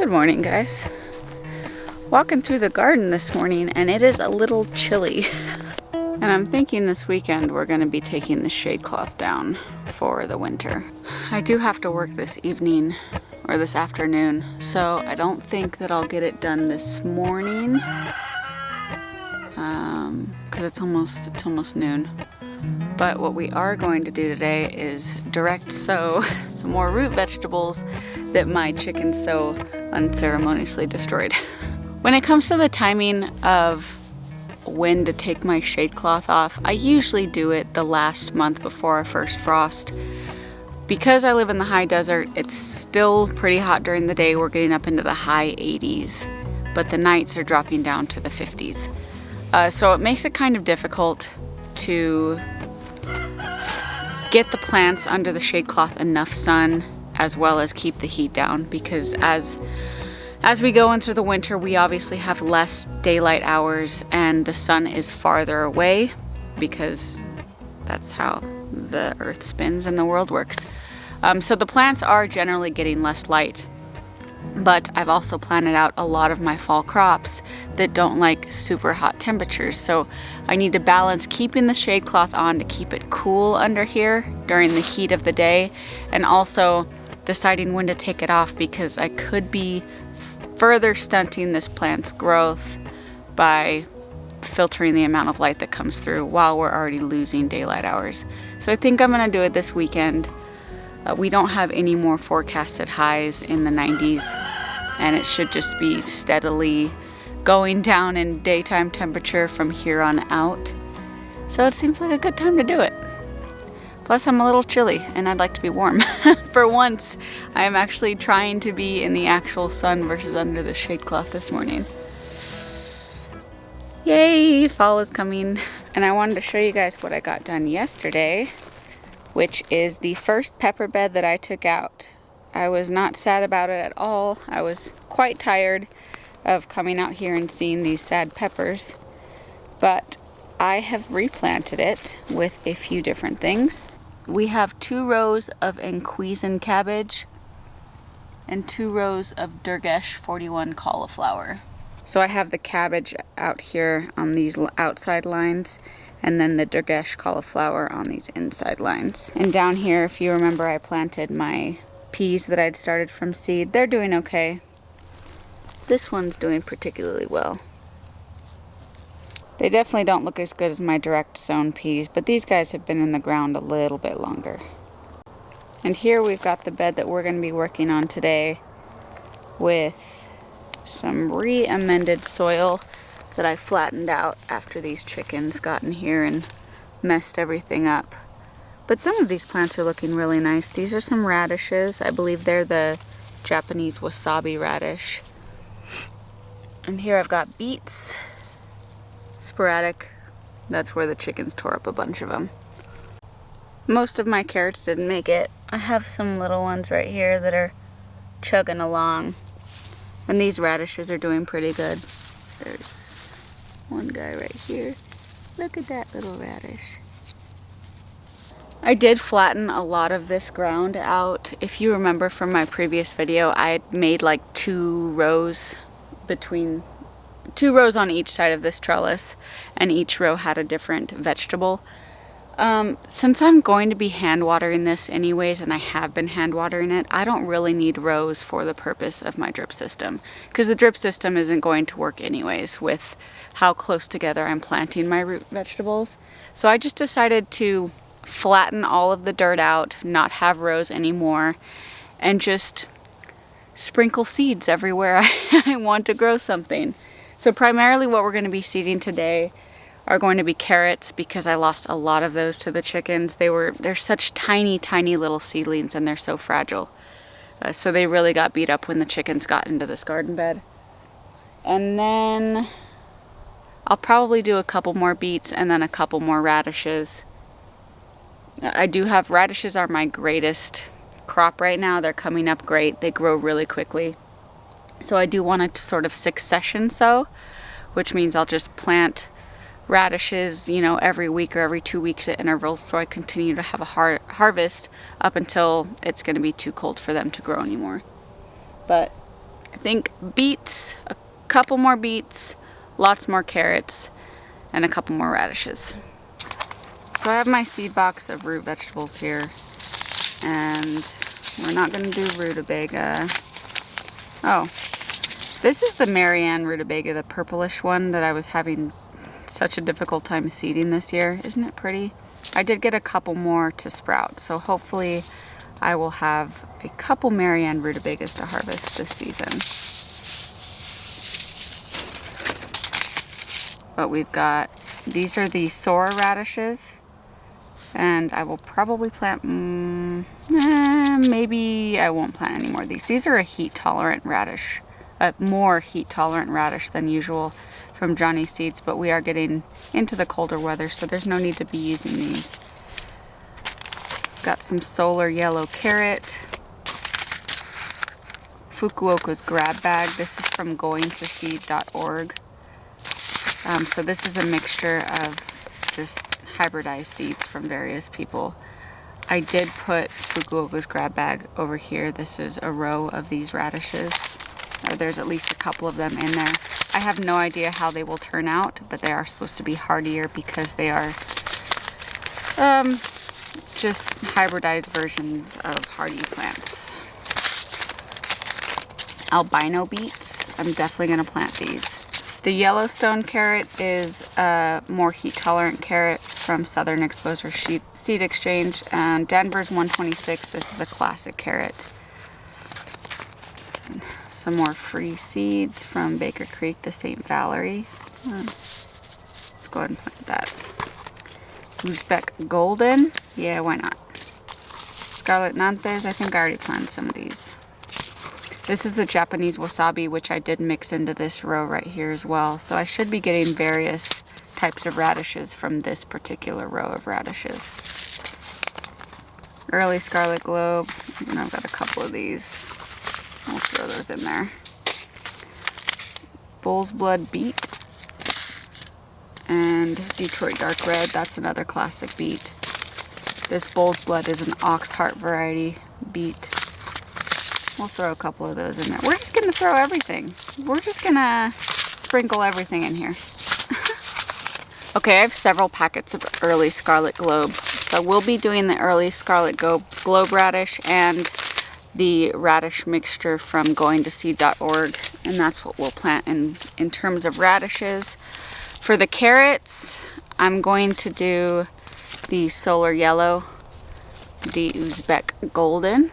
Good morning, guys. Walking through the garden this morning and it is a little chilly. And I'm thinking this weekend we're going to be taking the shade cloth down for the winter. I do have to work this evening or this afternoon, so I don't think that I'll get it done this morning because it's almost noon. But what we are going to do today is direct sow some more root vegetables that my chickens so unceremoniously destroyed. When it comes to the timing of when to take my shade cloth off, I usually do it the last month before our first frost. Because I live in the high desert, it's still pretty hot during the day. We're getting up into the high 80s, but the nights are dropping down to the 50s. So it makes it kind of difficult to get the plants under the shade cloth enough sun as well as keep the heat down, because as we go into the winter, we obviously have less daylight hours and the sun is farther away because that's how the earth spins and the world works. So the plants are generally getting less light, but I've also planted out a lot of my fall crops that don't like super hot temperatures. So I need to balance keeping the shade cloth on to keep it cool under here during the heat of the day, and also deciding when to take it off, because I could be further stunting this plant's growth by filtering the amount of light that comes through while we're already losing daylight hours. So I think I'm gonna do it this weekend. We don't have any more forecasted highs in the 90s, and it should just be steadily going down in daytime temperature from here on out. So it seems like a good time to do it. Plus I'm a little chilly and I'd like to be warm. For once, I am actually trying to be in the actual sun versus under the shade cloth this morning. Yay, fall is coming. And I wanted to show you guys what I got done yesterday, which is the first pepper bed that I took out. I was not sad about it at all. I was quite tired of coming out here and seeing these sad peppers, but I have replanted it with a few different things. We have 2 rows of Enquisen cabbage and 2 rows of Durgesh 41 cauliflower. So I have the cabbage out here on these outside lines, and then the Durgesh cauliflower on these inside lines. And down here, if you remember, I planted my peas that I'd started from seed. They're doing okay. This one's doing particularly well. They definitely don't look as good as my direct sown peas, but these guys have been in the ground a little bit longer. And here we've got the bed that we're going to be working on today with some re-amended soil that I flattened out after these chickens got in here and messed everything up. But some of these plants are looking really nice. These are some radishes. I believe they're the Japanese wasabi radish. And here I've got beets, sporadic. That's where the chickens tore up a bunch of them. Most of my carrots didn't make it. I have some little ones right here that are chugging along. And these radishes are doing pretty good. There's one guy right here. Look at that little radish. I did flatten a lot of this ground out. If you remember from my previous video, I had made like 2 rows on each side of this trellis, and each row had a different vegetable. Since I'm going to be hand watering this anyways, and I have been hand watering it, I don't really need rows for the purpose of my drip system, because the drip system isn't going to work anyways with how close together I'm planting my root vegetables. So I just decided to flatten all of the dirt out, not have rows anymore, and just sprinkle seeds everywhere I want to grow something. So primarily what we're going to be seeding today are going to be carrots, because I lost a lot of those to the chickens. They're such tiny little seedlings, and they're so fragile. So they really got beat up when the chickens got into this garden bed. And then I'll probably do a couple more beets and then a couple more radishes. I do have radishes are my greatest crop right now. They're coming up great. They grow really quickly. So I do want to sort of succession sow, which means I'll just plant radishes, every week or every 2 weeks at intervals, so I continue to have a harvest up until it's going to be too cold for them to grow anymore. But I think beets, a couple more beets, lots more carrots, and a couple more radishes. So I have my seed box of root vegetables here, and we're not going to do rutabaga. Oh, this is the Marianne rutabaga, the purplish one that I was having such a difficult time seeding this year. Isn't it pretty? I did get a couple more to sprout, so hopefully I will have a couple Marianne rutabagas to harvest this season. But we've got, these are the Sora radishes, and I will probably plant, maybe I won't plant any more of these. These are a heat-tolerant radish, a more heat-tolerant radish than usual from Johnny Seeds, but we are getting into the colder weather, so there's no need to be using these. Got some solar yellow carrot, Fukuoka's grab bag. This is from goingtoseed.org. So this is a mixture of just hybridized seeds from various people. I did put Fukuoka's grab bag over here. This is a row of these radishes. Or there's at least a couple of them in there. I have no idea how they will turn out, but they are supposed to be hardier because they are just hybridized versions of hardy plants. Albino beets, I'm definitely going to plant these. The Yellowstone carrot is a more heat-tolerant carrot from Southern Exposure Seed Exchange, and Denver's 126, this is a classic carrot. Some more free seeds from Baker Creek, the St. Valerie. Let's go ahead and plant that. Uzbek Golden, yeah, why not? Scarlet Nantes, I think I already planted some of these. This is the Japanese wasabi, which I did mix into this row right here as well. So I should be getting various types of radishes from this particular row of radishes. Early Scarlet Globe, and I've got a couple of these. I'll throw those in there. Bull's Blood beet. And Detroit Dark Red, that's another classic beet. This Bull's Blood is an Oxheart variety beet. We'll throw a couple of those in there. We're just gonna throw everything. We're just gonna sprinkle everything in here. Okay, I have several packets of Early Scarlet Globe. So we'll be doing the Early Scarlet Globe radish and the radish mixture from goingtoseed.org, and that's what we'll plant in terms of radishes. For the carrots, I'm going to do the Solar Yellow, the Uzbek Golden,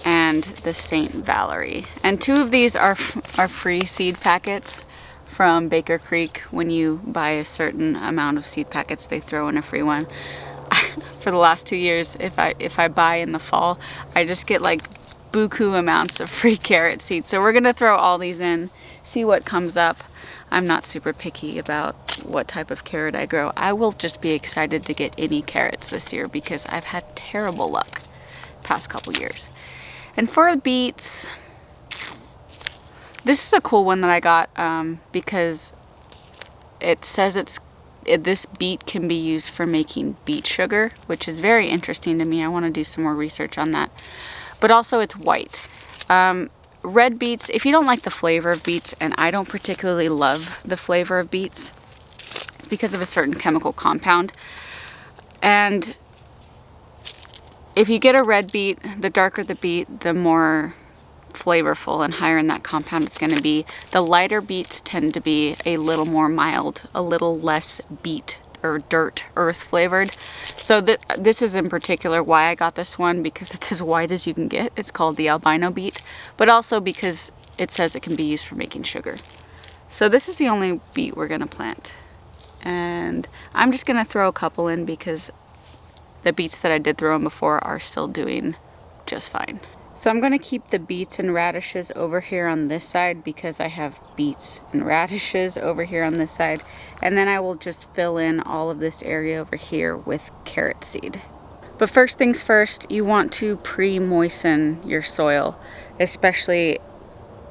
and the St. Valerie. And two of these are free seed packets from Baker Creek. When you buy a certain amount of seed packets, they throw in a free one. For the last 2 years, if I buy in the fall, I just get like buku amounts of free carrot seeds. So we're gonna throw all these in, see what comes up. I'm not super picky about what type of carrot I grow. I will just be excited to get any carrots this year because I've had terrible luck past couple years. And for beets, this is a cool one that I got because it says this beet can be used for making beet sugar, which is very interesting to me. I want to do some more research on that. But also it's white. Red beets, if you don't like the flavor of beets, and I don't particularly love the flavor of beets, it's because of a certain chemical compound. And if you get a red beet, the darker the beet, the more flavorful and higher in that compound it's going to be. The lighter beets tend to be a little more mild, a little less beet or dirt, earth flavored. So this is in particular why I got this one, because it's as white as you can get. It's called the albino beet, but also because it says it can be used for making sugar. So this is the only beet we're going to plant. And I'm just going to throw a couple in because the beets that I did throw in before are still doing just fine. So I'm going to keep the beets and radishes over here on this side because I have beets and radishes over here on this side. And then I will just fill in all of this area over here with carrot seed. But first things first, you want to pre-moisten your soil, especially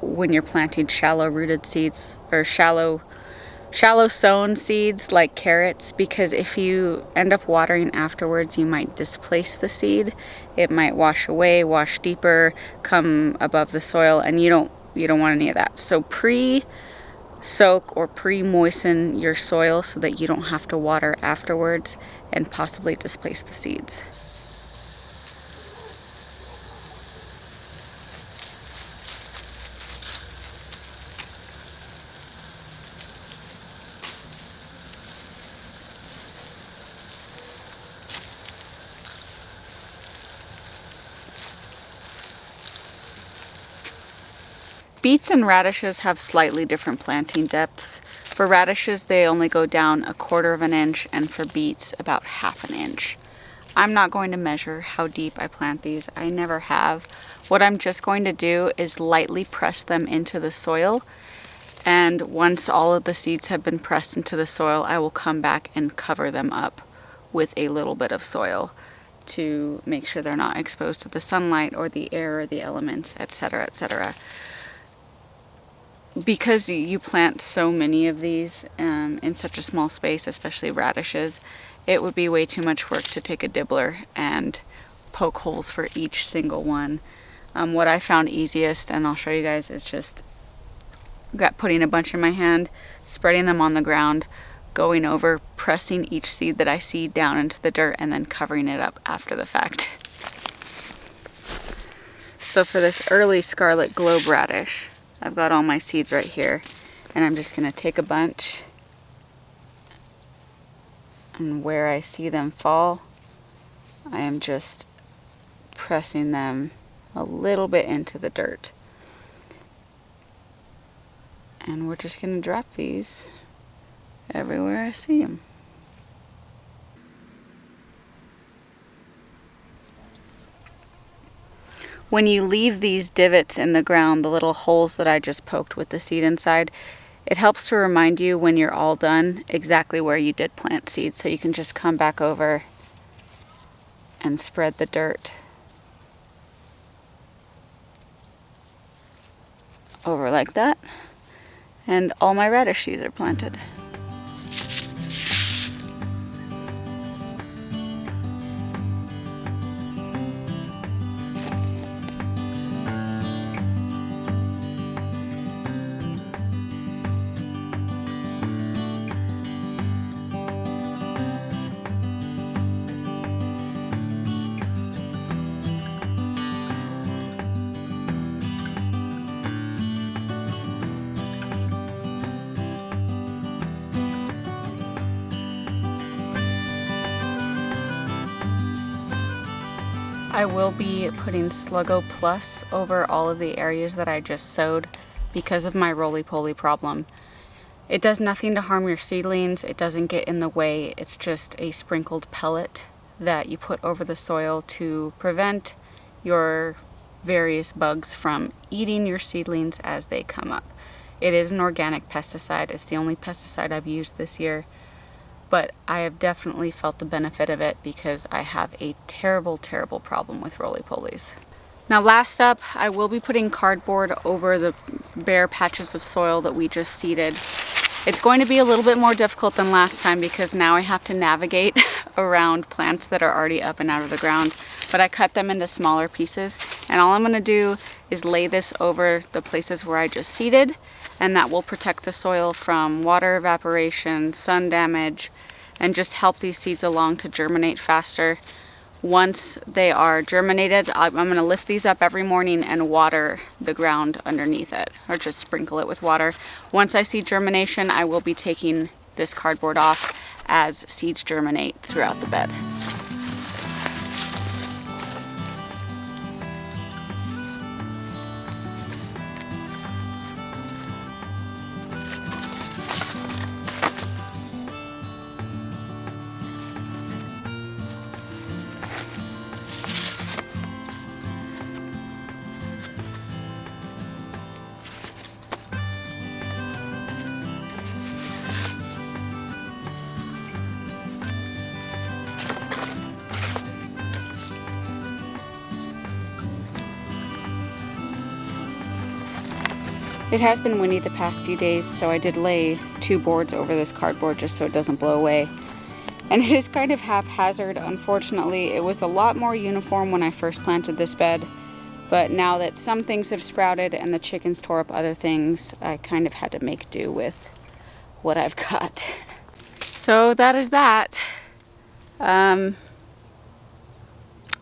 when you're planting shallow rooted seeds or shallow shallow sown seeds like carrots, because if you end up watering afterwards, you might displace the seed. It might wash away, wash deeper, come above the soil, and you don't want any of that. So pre-soak or pre-moisten your soil so that you don't have to water afterwards and possibly displace the seeds. Beets and radishes have slightly different planting depths. For radishes, they only go down 1/4 of an inch, and for beets, about 1/2 an inch. I'm not going to measure how deep I plant these. I never have. What I'm just going to do is lightly press them into the soil, and once all of the seeds have been pressed into the soil, I will come back and cover them up with a little bit of soil to make sure they're not exposed to the sunlight or the air or the elements, etc., etc. Because you plant so many of these in such a small space, especially radishes, it would be way too much work to take a dibbler and poke holes for each single one. What I found easiest, and I'll show you guys, is just putting a bunch in my hand, spreading them on the ground, going over, pressing each seed that I see down into the dirt, and then covering it up after the fact. So for this early scarlet globe radish, I've got all my seeds right here, and I'm just going to take a bunch, and where I see them fall, I am just pressing them a little bit into the dirt. And we're just going to drop these everywhere I see them. When you leave these divots in the ground, the little holes that I just poked with the seed inside, it helps to remind you when you're all done exactly where you did plant seeds. So you can just come back over and spread the dirt over like that. And all my radish seeds are planted. I will be putting Sluggo Plus over all of the areas that I just sowed because of my roly-poly problem. It does nothing to harm your seedlings, it doesn't get in the way, it's just a sprinkled pellet that you put over the soil to prevent your various bugs from eating your seedlings as they come up. It is an organic pesticide, it's the only pesticide I've used this year. But I have definitely felt the benefit of it because I have a terrible, terrible problem with roly-polies. Now last up, I will be putting cardboard over the bare patches of soil that we just seeded. It's going to be a little bit more difficult than last time because now I have to navigate around plants that are already up and out of the ground. But I cut them into smaller pieces, and all I'm going to do is lay this over the places where I just seeded, and that will protect the soil from water evaporation, sun damage, and just help these seeds along to germinate faster. Once they are germinated, I'm going to lift these up every morning and water the ground underneath it, or just sprinkle it with water. Once I see germination, I will be taking this cardboard off as seeds germinate throughout the bed. It has been windy the past few days, so I did lay 2 boards over this cardboard just so it doesn't blow away. And it is kind of haphazard. Unfortunately, it was a lot more uniform when I first planted this bed, but now that some things have sprouted and the chickens tore up other things, I kind of had to make do with what I've got. So that is that.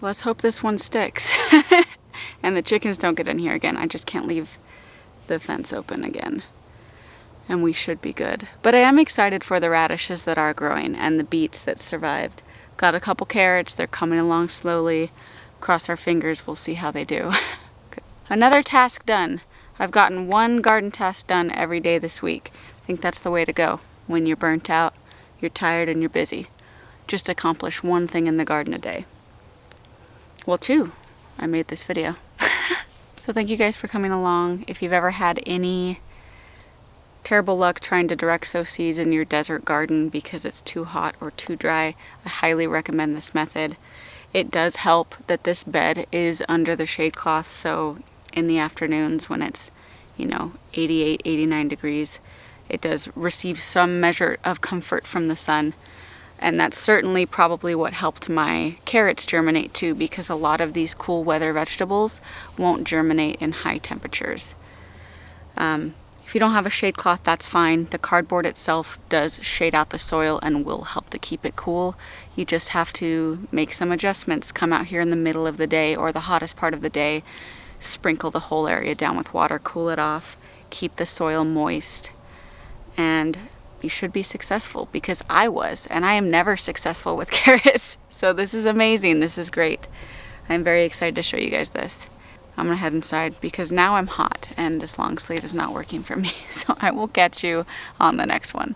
Let's hope this one sticks. And the chickens don't get in here again. I just can't leave the fence open again. And we should be good. But I am excited for the radishes that are growing and the beets that survived. Got a couple carrots, they're coming along slowly. Cross our fingers, we'll see how they do. Another task done. I've gotten 1 garden task done every day this week. I think that's the way to go. When you're burnt out, you're tired and you're busy. Just accomplish 1 thing in the garden a day. Well, 2. I made this video. So thank you guys for coming along. If you've ever had any terrible luck trying to direct sow seeds in your desert garden because it's too hot or too dry, I highly recommend this method. It does help that this bed is under the shade cloth, so in the afternoons when it's, 88, 89 degrees, it does receive some measure of comfort from the sun. And that's certainly probably what helped my carrots germinate too, because a lot of these cool weather vegetables won't germinate in high temperatures. If you don't have a shade cloth, that's fine. The cardboard itself does shade out the soil and will help to keep it cool. You just have to make some adjustments. Come out here in the middle of the day or the hottest part of the day, sprinkle the whole area down with water, cool it off, keep the soil moist, and you should be successful, because I was, and I am never successful with carrots. So this is amazing. This is great. I'm very excited to show you guys this. I'm gonna head inside because now I'm hot and this long sleeve is not working for me. So I will catch you on the next one.